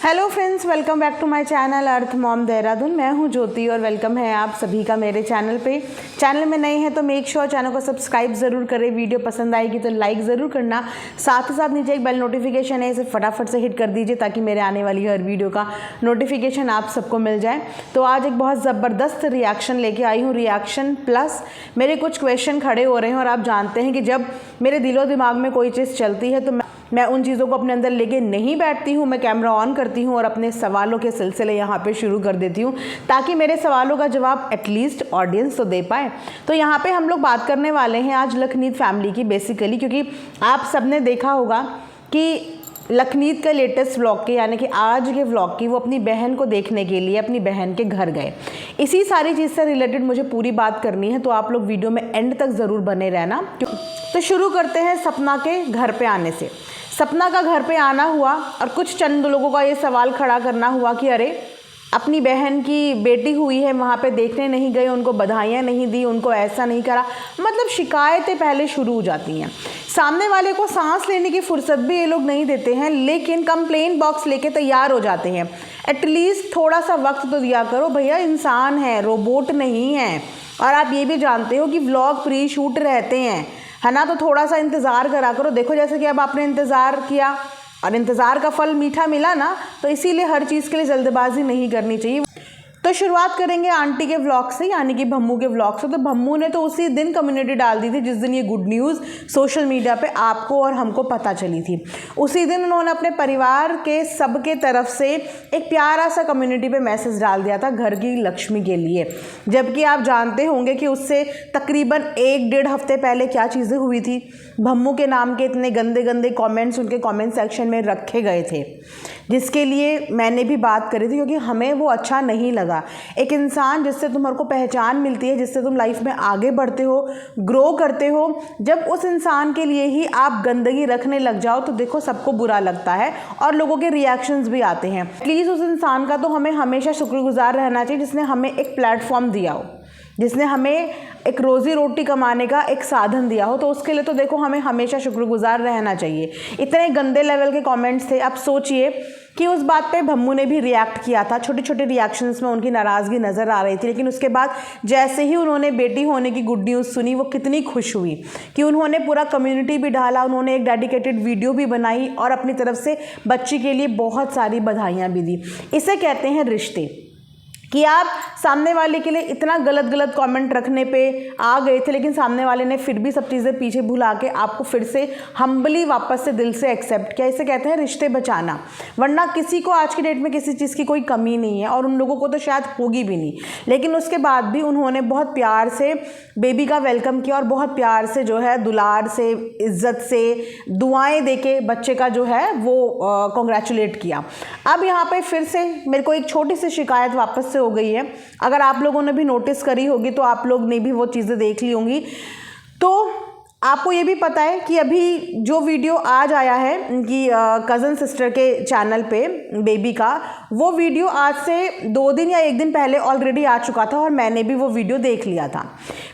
Hello friends, welcome back to my channel Earth Mom Dehradun. मैं हूं ज्योति और वेलकम है आप सभी का मेरे चैनल पे। चैनल में नए हैं तो मेक श्योर चैनल को सब्सक्राइब ज़रूर करें। वीडियो पसंद आएगी तो लाइक ज़रूर करना। साथ ही साथ नीचे एक बेल नोटिफिकेशन है, इसे फटाफट से हिट कर दीजिए ताकि मेरे आने वाली हर वीडियो का नोटिफिकेशन आप सबको मिल जाए। तो आज एक बहुत ज़बरदस्त रिएक्शन लेके आई हूँ, रिएक्शन प्लस मेरे कुछ क्वेश्चन खड़े हो रहे हैं। और आप जानते हैं कि जब मेरे दिलो दिमाग में कोई चीज़ चलती है तो मैं उन चीज़ों को अपने अंदर लेके नहीं बैठती हूँ। मैं कैमरा ऑन करती हूँ और अपने सवालों के सिलसिले यहाँ पे शुरू कर देती हूँ ताकि मेरे सवालों का जवाब एटलीस्ट ऑडियंस तो दे पाए। तो यहाँ पे हम लोग बात करने वाले हैं आज लखनीत फैमिली की बेसिकली, क्योंकि आप सबने देखा होगा कि लखनीत का लेटेस्ट व्लॉग के यानी कि आज के व्लॉग की वो अपनी बहन को देखने के लिए अपनी बहन के घर गए। इसी सारी चीज़ से रिलेटेड मुझे पूरी बात करनी है, तो आप लोग वीडियो में एंड तक ज़रूर बने रहना। तो शुरू करते हैं सपना के घर पे आने से। सपना का घर पे आना हुआ और कुछ चंद लोगों का ये सवाल खड़ा करना हुआ कि अरे अपनी बहन की बेटी हुई है, वहाँ पे देखने नहीं गए, उनको बधाइयाँ नहीं दी, उनको ऐसा नहीं करा। मतलब शिकायतें पहले शुरू हो जाती हैं। सामने वाले को सांस लेने की फुर्सत भी ये लोग नहीं देते हैं, लेकिन कंप्लेंट बॉक्स लेके तैयार हो जाते हैं। एटलीस्ट थोड़ा सा वक्त तो दिया करो भैया, इंसान है, रोबोट नहीं है। और आप ये भी जानते हो कि व्लॉग प्री शूट रहते हैं, है ना, तो थोड़ा सा इंतज़ार करा करो। देखो जैसे कि अब आपने इंतज़ार किया और इंतज़ार का फल मीठा मिला ना, तो इसीलिए हर चीज़ के लिए जल्दबाजी नहीं करनी चाहिए। तो शुरुआत करेंगे आंटी के व्लॉग से यानी कि भम्मू के व्लॉग से। तो भम्मू ने तो उसी दिन कम्युनिटी डाल दी थी जिस दिन ये गुड न्यूज़ सोशल मीडिया पे आपको और हमको पता चली थी। उसी दिन उन्होंने अपने परिवार के सबके तरफ से एक प्यारा सा कम्युनिटी पे मैसेज डाल दिया था घर की लक्ष्मी के लिए। जबकि आप जानते होंगे कि उससे तकरीबन 1-1.5 हफ्ते पहले क्या चीज़ें हुई थी। भम्मू के नाम के इतने गंदे गंदे कमेंट्स उनके कमेंट सेक्शन में रखे गए थे, जिसके लिए मैंने भी बात करी थी, क्योंकि हमें वो अच्छा नहीं लगा। एक इंसान जिससे तुम्हारे को पहचान मिलती है, जिससे तुम लाइफ में आगे बढ़ते हो, ग्रो करते हो, जब उस इंसान के लिए ही आप गंदगी रखने लग जाओ तो देखो सबको बुरा लगता है और लोगों के रिएक्शंस भी आते हैं। प्लीज़ उस इंसान का तो हमें हमेशा शुक्रगुजार रहना चाहिए जिसने हमें एक प्लेटफॉर्म दिया हो, जिसने हमें एक रोज़ी रोटी कमाने का एक साधन दिया हो। तो उसके लिए तो देखो हमें हमेशा शुक्रगुजार रहना चाहिए। इतने गंदे लेवल के कमेंट्स थे। अब सोचिए कि उस बात पे भम्मू ने भी रिएक्ट किया था। छोटे छोटे रिएक्शंस में उनकी नाराज़गी नज़र आ रही थी, लेकिन उसके बाद जैसे ही उन्होंने बेटी होने की गुड न्यूज़ सुनी, वो कितनी खुश हुई कि उन्होंने पूरा कम्युनिटी भी डाला, उन्होंने एक डेडिकेटेड वीडियो भी बनाई और अपनी तरफ से बच्ची के लिए बहुत सारी बधाइयाँ भी दी। इसे कहते हैं रिश्ते, कि आप सामने वाले के लिए इतना गलत गलत कमेंट रखने पे आ गए थे, लेकिन सामने वाले ने फिर भी सब चीज़ें पीछे भुला के आपको फिर से हम्बली वापस से दिल से एक्सेप्ट किया। इसे कहते हैं रिश्ते बचाना। वरना किसी को आज की डेट में किसी चीज़ की कोई कमी नहीं है और उन लोगों को तो शायद होगी भी नहीं, लेकिन उसके बाद भी उन्होंने बहुत प्यार से बेबी का वेलकम किया और बहुत प्यार से जो है दुलार से, इज्जत से, दुआएँ दे के बच्चे का जो है वो कॉन्ग्रेचुलेट किया। अब यहाँ पर फिर से मेरे को एक छोटी सी शिकायत वापस हो गई है। अगर आप लोगों ने भी नोटिस करी होगी तो आप लोग ने भी वो चीज़ें देख ली होंगी। तो आपको ये भी पता है कि अभी जो वीडियो आज आया है उनकी कज़न सिस्टर के चैनल पे बेबी का, वो वीडियो आज से 2 दिन या 1 दिन पहले ऑलरेडी आ चुका था और मैंने भी वो वीडियो देख लिया था।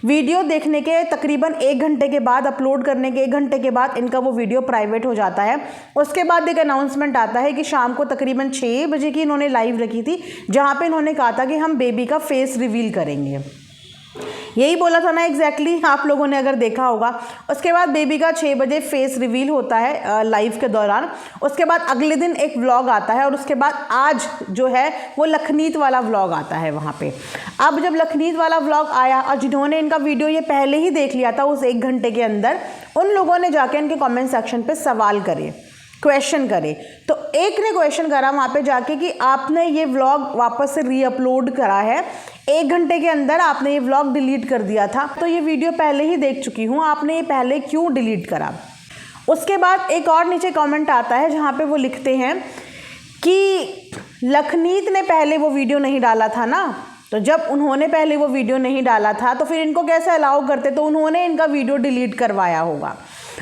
वीडियो देखने के तकरीबन 1 घंटे के बाद, अपलोड करने के 1 घंटे के बाद इनका वो वीडियो प्राइवेट हो जाता है। उसके बाद एक अनाउंसमेंट आता है कि शाम को तकरीबन 6 बजे की इन्होंने लाइव रखी थी, जहाँ पे इन्होंने कहा था कि हम बेबी का फेस रिवील करेंगे। यही बोला था ना एग्जैक्टली, आप लोगों ने अगर देखा होगा। उसके बाद बेबी का 6 बजे फेस रिवील होता है लाइव के दौरान। उसके बाद अगले दिन एक व्लॉग आता है और उसके बाद आज जो है वो लखनीत वाला व्लॉग आता है वहाँ पे। अब जब लखनीत वाला व्लॉग आया और जिन्होंने इनका वीडियो ये पहले ही देख लिया था उस 1 घंटे के अंदर, उन लोगों ने जाके इनके कमेंट सेक्शन पे सवाल करे, क्वेश्चन करे। तो एक ने क्वेश्चन करा वहाँ पे जाके कि आपने ये व्लॉग वापस से रीअपलोड करा है, 1 घंटे के अंदर आपने ये व्लॉग डिलीट कर दिया था, तो ये वीडियो पहले ही देख चुकी हूँ, आपने ये पहले क्यों डिलीट करा। उसके बाद एक और नीचे कमेंट आता है जहाँ पे वो लिखते हैं कि लखनीत ने पहले वो वीडियो नहीं डाला था ना, तो जब उन्होंने पहले वो वीडियो नहीं डाला था तो फिर इनको कैसे अलाउ करते, तो उन्होंने इनका वीडियो डिलीट करवाया होगा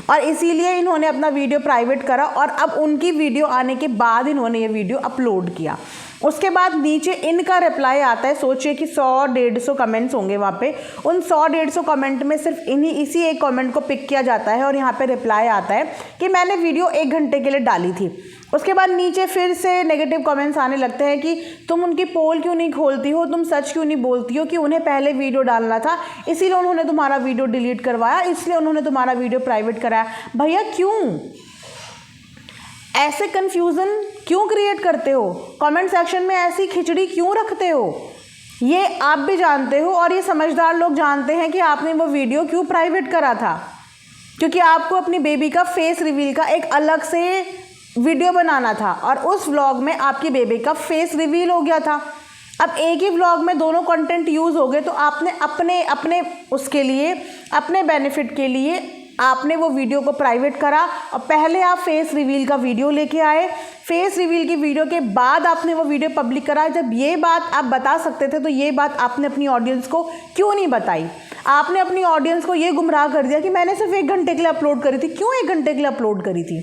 और इसीलिए इन्होंने अपना वीडियो प्राइवेट करा और अब उनकी वीडियो आने के बाद इन्होंने ये वीडियो अपलोड किया। उसके बाद नीचे इनका रिप्लाई आता है। सोचिए कि 100-150 कमेंट्स होंगे वहाँ पे, उन 100-150 कमेंट में सिर्फ इसी एक कमेंट को पिक किया जाता है और यहाँ पे रिप्लाई आता है कि मैंने वीडियो 1 घंटे के लिए डाली थी। उसके बाद नीचे फिर से नेगेटिव कमेंट्स आने लगते हैं कि तुम उनकी पोल क्यों नहीं खोलती हो, तुम सच क्यों नहीं बोलती हो, कि उन्हें पहले वीडियो डालना था इसीलिए उन्होंने तुम्हारा वीडियो डिलीट करवाया, इसलिए उन्होंने तुम्हारा वीडियो प्राइवेट कराया। भैया क्यों ऐसे कन्फ्यूज़न क्यों क्रिएट करते हो? कमेंट सेक्शन में ऐसी खिचड़ी क्यों रखते हो? ये आप भी जानते हो और ये समझदार लोग जानते हैं कि आपने वो वीडियो क्यों प्राइवेट करा था, क्योंकि आपको अपनी बेबी का फेस रिवील का एक अलग से वीडियो बनाना था और उस व्लॉग में आपकी बेबी का फेस रिवील हो गया था। अब एक ही व्लॉग में दोनों कंटेंट यूज़ हो गए, तो आपने अपने उसके लिए, अपने बेनिफिट के लिए आपने वो वीडियो को प्राइवेट करा और पहले आप फेस रिवील का वीडियो लेके आए। फेस रिवील की वीडियो के बाद आपने वो वीडियो पब्लिक करा। जब ये बात आप बता सकते थे तो ये बात आपने अपनी ऑडियंस को क्यों नहीं बताई? आपने अपनी ऑडियंस को ये गुमराह कर दिया कि मैंने सिर्फ 1 घंटे के लिए अपलोड करी थी। क्यों 1 घंटे के लिए अपलोड करी थी?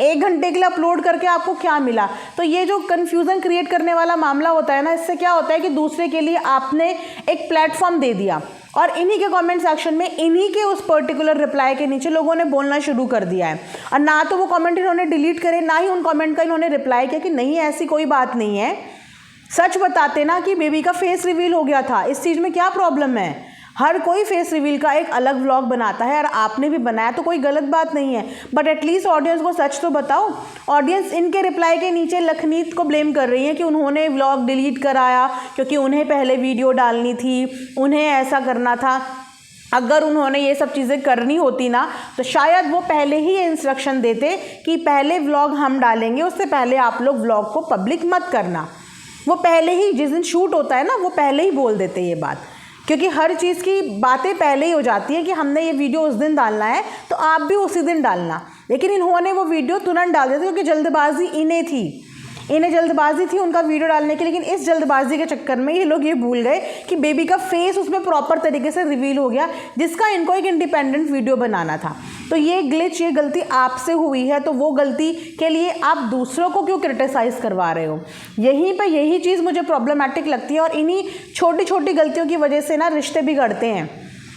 1 घंटे के लिए अपलोड करके आपको क्या मिला? तो ये जो कन्फ्यूज़न क्रिएट करने वाला मामला होता है ना, इससे क्या होता है कि दूसरे के लिए आपने एक प्लेटफॉर्म दे दिया और इन्हीं के कमेंट सेक्शन में, इन्हीं के उस पर्टिकुलर रिप्लाई के नीचे लोगों ने बोलना शुरू कर दिया है। और ना तो वो कमेंट इन्होंने डिलीट करे, ना ही उन कमेंट का इन्होंने रिप्लाई किया कि नहीं ऐसी कोई बात नहीं है, सच बताते ना कि बेबी का फेस रिवील हो गया था, इस चीज़ में क्या प्रॉब्लम है? हर कोई फेस रिवील का एक अलग व्लॉग बनाता है और आपने भी बनाया तो कोई गलत बात नहीं है, बट एटलीस्ट ऑडियंस को सच तो बताओ। ऑडियंस इनके रिप्लाई के नीचे लखनीत को ब्लेम कर रही है कि उन्होंने व्लॉग डिलीट कराया क्योंकि उन्हें पहले वीडियो डालनी थी, उन्हें ऐसा करना था। अगर उन्होंने ये सब चीज़ें करनी होती ना तो शायद वो पहले ही ये इंस्ट्रक्शन देते कि पहले व्लॉग हम डालेंगे, उससे पहले आप लोग व्लॉग को पब्लिक मत करना। वो पहले ही, जिस दिन शूट होता है ना, वो पहले ही बोल देते ये बात, क्योंकि हर चीज़ की बातें पहले ही हो जाती हैं कि हमने ये वीडियो उस दिन डालना है तो आप भी उसी दिन डालना। लेकिन इन्होंने वो वीडियो तुरंत डाल दिया था क्योंकि जल्दबाजी इन्हें जल्दबाजी थी उनका वीडियो डालने की। लेकिन इस जल्दबाजी के चक्कर में ये लोग ये भूल गए कि बेबी का फेस उसमें प्रॉपर तरीके से रिवील हो गया, जिसका इनको एक इंडिपेंडेंट वीडियो बनाना था। तो ये ग्लिच, ये गलती आपसे हुई है, तो वो गलती के लिए आप दूसरों को क्यों क्रिटिसाइज़ करवा रहे हो? यहीं पे यही चीज़ मुझे प्रॉब्लमेटिक लगती है और इन्हीं छोटी छोटी गलतियों की वजह से ना रिश्ते बिगड़ते हैं।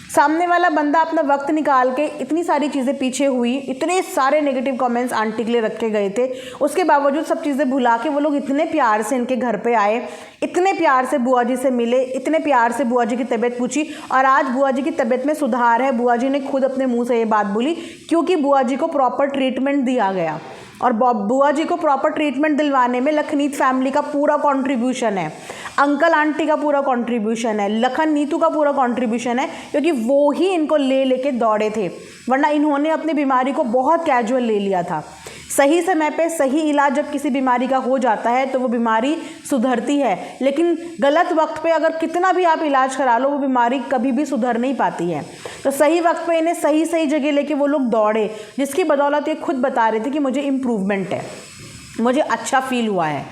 सामने वाला बंदा अपना वक्त निकाल के, इतनी सारी चीज़ें पीछे हुई, इतने सारे नेगेटिव कमेंट्स आंटी के लिए रखे गए थे, उसके बावजूद सब चीज़ें भुला के वो लोग इतने प्यार से इनके घर पे आए, इतने प्यार से बुआ जी से मिले, इतने प्यार से बुआ जी की तबीयत पूछी और आज बुआ जी की तबीयत में सुधार है। बुआ जी ने खुद अपने मुंह से ये बात बोली क्योंकि बुआ जी को प्रॉपर ट्रीटमेंट दिया गया और बुआ जी को प्रॉपर ट्रीटमेंट दिलवाने में लखनीत फैमिली का पूरा कंट्रीब्यूशन है, अंकल आंटी का पूरा कंट्रीब्यूशन है, लखन नीतू का पूरा कंट्रीब्यूशन है, क्योंकि वो ही इनको लेके दौड़े थे, वरना इन्होंने अपनी बीमारी को बहुत कैजुअल ले लिया था। सही समय पे सही इलाज जब किसी बीमारी का हो जाता है तो वो बीमारी सुधरती है, लेकिन गलत वक्त पे अगर कितना भी आप इलाज करा लो वो बीमारी कभी भी सुधर नहीं पाती है। तो सही वक्त पे इन्हें सही सही जगह लेके वो लोग दौड़े, जिसकी बदौलत ये खुद बता रहे थे कि मुझे इम्प्रूवमेंट है, मुझे अच्छा फील हुआ है।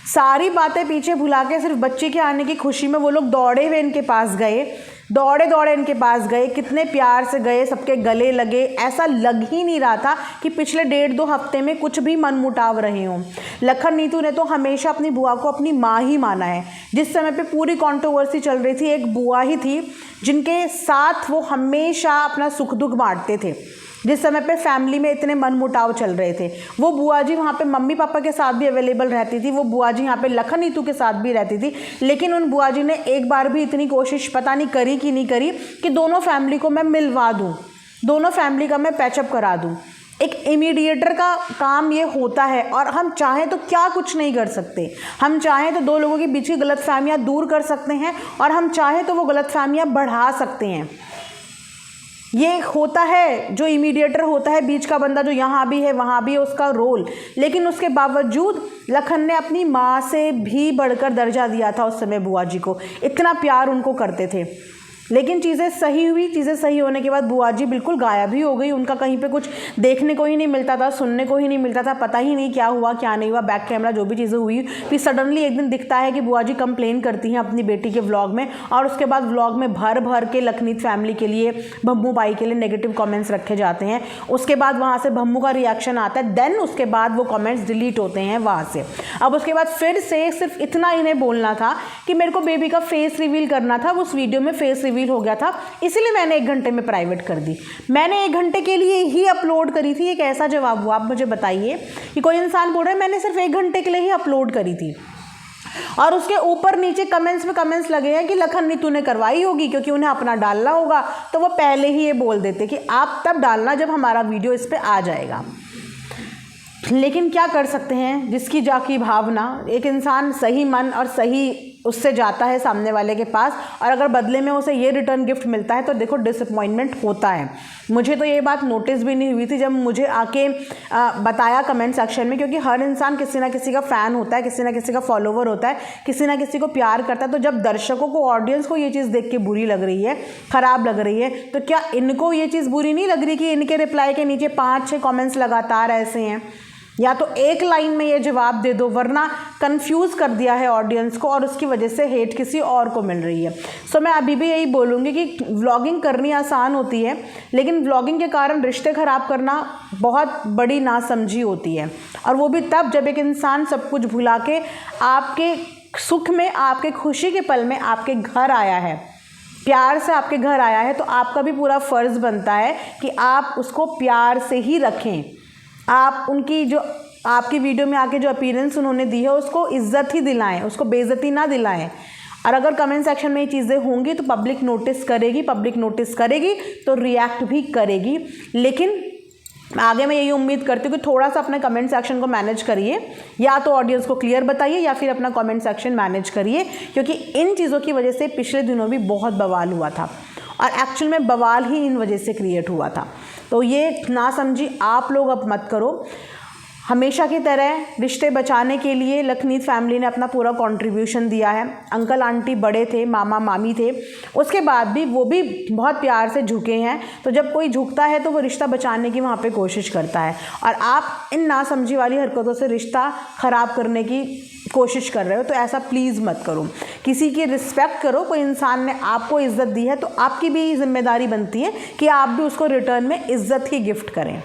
सारी बातें पीछे भुला के सिर्फ बच्चे के आने की खुशी में वो लोग दौड़े हुए इनके पास गए, दौड़े इनके पास गए, कितने प्यार से गए, सबके गले लगे। ऐसा लग ही नहीं रहा था कि पिछले 1.5-2 हफ्ते में कुछ भी मनमुटाव रहे हों। लखन नीतू ने तो हमेशा अपनी बुआ को अपनी माँ ही माना है। जिस समय पे पूरी कंट्रोवर्सी चल रही थी, एक बुआ ही थी जिनके साथ वो हमेशा अपना सुख दुख बांटते थे। जिस समय पे फैमिली में इतने मनमुटाव चल रहे थे, वो बुआ जी वहाँ पे मम्मी पापा के साथ भी अवेलेबल रहती थी, वो बुआ जी यहाँ पे लखन नीतू के साथ भी रहती थी। लेकिन उन बुआ जी ने एक बार भी इतनी कोशिश पता नहीं करी कि नहीं करी कि दोनों फैमिली को मैं मिलवा दूँ, दोनों फैमिली का मैं पैचअप करा दूँ। एक इमीडिएटर का काम ये होता है और हम चाहें तो क्या कुछ नहीं कर सकते। हम चाहें तो 2 लोगों के बीच की गलतफहमियाँ दूर कर सकते हैं और हम चाहें तो वो गलतफहमियाँ बढ़ा सकते हैं। ये होता है जो इमीडिएटर होता है, बीच का बंदा जो यहाँ भी है वहाँ भी है, उसका रोल। लेकिन उसके बावजूद लखन ने अपनी माँ से भी बढ़कर दर्जा दिया था उस समय बुआ जी को, इतना प्यार उनको करते थे। लेकिन चीज़ें सही हुई, चीज़ें सही होने के बाद बुआ जी बिल्कुल गायब ही हो गई। उनका कहीं पे कुछ देखने को ही नहीं मिलता था, सुनने को ही नहीं मिलता था, पता ही नहीं क्या हुआ क्या नहीं हुआ, बैक कैमरा जो भी चीज़ें हुई। फिर सडनली एक दिन दिखता है कि बुआ जी कंप्लेन करती हैं अपनी बेटी के व्लॉग में और उसके बाद व्लॉग में भर के लखनीत फैमिली के लिए, भम्मू बाई के लिए नेगेटिव कमेंट्स रखे जाते हैं। उसके बाद वहाँ से भम्मू का रिएक्शन आता है, देन उसके बाद वो कमेंट्स डिलीट होते हैं वहाँ से। अब उसके बाद फिर से सिर्फ इतना इन्हें बोलना था कि मेरे को बेबी का फेस रिवील करना था, उस वीडियो में फेस रिवील हो गया था, इसलिए मैंने 1 घंटे में प्राइवेट कर दी। मैंने 1 घंटे के लिए ही अपलोड करी थी, एक ऐसा जवाब हुआ। आप मुझे बताइए कि कोई इंसान बोल रहा है मैंने सिर्फ 1 घंटे के लिए ही अपलोड करी थी, और उसके ऊपर नीचे कमेंट्स में कमेंट्स लगे हैं कि लखन नी तूने करवाई होगी, क्योंकि उन्हें अपना डालना होगा, तो वो पहले ही ये बोल देते कि आप तब डालना जब हमारा वीडियो इस पर आ जाएगा। लेकिन क्या कर सकते हैं, जिसकी जाकी भावना। एक इंसान सही मन और सही उससे जाता है सामने वाले के पास, और अगर बदले में उसे ये रिटर्न गिफ्ट मिलता है तो देखो डिसअपॉइंटमेंट होता है। मुझे तो ये बात नोटिस भी नहीं हुई थी जब मुझे आके बताया कमेंट सेक्शन में, क्योंकि हर इंसान किसी ना किसी का फ़ैन होता है, किसी ना किसी का फॉलोवर होता है, किसी ना किसी को प्यार करता है। तो जब दर्शकों को, ऑडियंस को ये चीज़ देख के बुरी लग रही है, ख़राब लग रही है, तो क्या इनको ये चीज़ बुरी नहीं लग रही कि इनके रिप्लाई के नीचे 5-6 कॉमेंट्स लगातार ऐसे हैं? या तो एक लाइन में ये जवाब दे दो, वरना कंफ्यूज कर दिया है ऑडियंस को और उसकी वजह से हेट किसी और को मिल रही है। सो मैं अभी भी यही बोलूँगी कि व्लॉगिंग करनी आसान होती है, लेकिन व्लॉगिंग के कारण रिश्ते ख़राब करना बहुत बड़ी नासमझी होती है, और वो भी तब जब एक इंसान सब कुछ भुला के आपके सुख में, आपके खुशी के पल में आपके घर आया है, प्यार से आपके घर आया है, तो आपका भी पूरा फ़र्ज़ बनता है कि आप उसको प्यार से ही रखें। आप उनकी जो आपकी वीडियो में आके जो अपीयरेंस उन्होंने दी है उसको इज्जत ही दिलाएं, उसको बेइज्जती ना दिलाएं। और अगर कमेंट सेक्शन में ये चीज़ें होंगी तो पब्लिक नोटिस करेगी तो रिएक्ट भी करेगी। लेकिन आगे मैं यही उम्मीद करती हूँ कि थोड़ा सा अपने कमेंट सेक्शन को मैनेज करिए, या तो ऑडियंस को क्लियर बताइए या फिर अपना कमेंट सेक्शन मैनेज करिए, क्योंकि इन चीज़ों की वजह से पिछले दिनों भी बहुत बवाल हुआ था, और एक्चुअल में बवाल ही इन वजह से क्रिएट हुआ था। तो ये ना समझी आप लोग अब मत करो। हमेशा की तरह रिश्ते बचाने के लिए लखनीत फैमिली ने अपना पूरा कंट्रीब्यूशन दिया है। अंकल आंटी बड़े थे, मामा मामी थे, उसके बाद भी वो भी बहुत प्यार से झुके हैं। तो जब कोई झुकता है तो वो रिश्ता बचाने की वहाँ पे कोशिश करता है, और आप इन नासमझी वाली हरकतों से रिश्ता ख़राब करने की कोशिश कर रहे हो, तो ऐसा प्लीज़ मत करो। किसी की रिस्पेक्ट करो। कोई इंसान ने आपको इज़्ज़त दी है तो आपकी भी जिम्मेदारी बनती है कि आप भी उसको रिटर्न में इज़्ज़त ही गिफ्ट करें।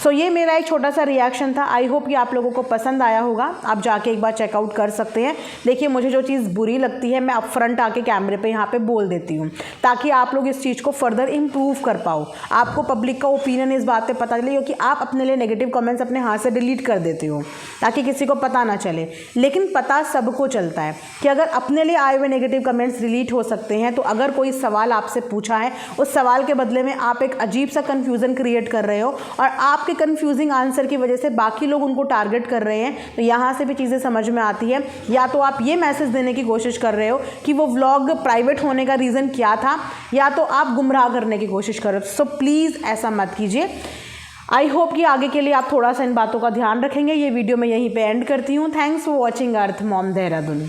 सो ये मेरा एक छोटा सा रिएक्शन था। आई होप कि आप लोगों को पसंद आया होगा। आप जाके एक बार चेकआउट कर सकते हैं। देखिए, मुझे जो चीज़ बुरी लगती है मैं अपफ्रंट आके कैमरे पे यहाँ पे बोल देती हूँ, ताकि आप लोग इस चीज़ को फर्दर इम्प्रूव कर पाओ। आपको पब्लिक का ओपिनियन इस बात पे पता चले, क्योंकि आप अपने लिए नेगेटिव कमेंट्स अपने हाथ से डिलीट कर देते हो ताकि किसी को पता ना चले। लेकिन पता सबको चलता है कि अगर अपने लिए आए हुए नेगेटिव कमेंट्स डिलीट हो सकते हैं, तो अगर कोई सवाल आपसे पूछा है, उस सवाल के बदले में आप एक अजीब सा कन्फ्यूज़न क्रिएट कर रहे हो और आपके कंफ्यूजिंग आंसर की वजह से बाकी लोग उनको टारगेट कर रहे हैं, तो यहाँ से भी चीज़ें समझ में आती है। या तो आप ये मैसेज देने की कोशिश कर रहे हो कि वो व्लॉग प्राइवेट होने का रीज़न क्या था, या तो आप गुमराह करने की कोशिश कर रहे हो। सो प्लीज़ ऐसा मत कीजिए। आई होप कि आगे के लिए आप थोड़ा सा इन बातों का ध्यान रखेंगे। ये वीडियो मैं यहीं पे एंड करती हूँ। Thanks for watching earth Mom Dehradun.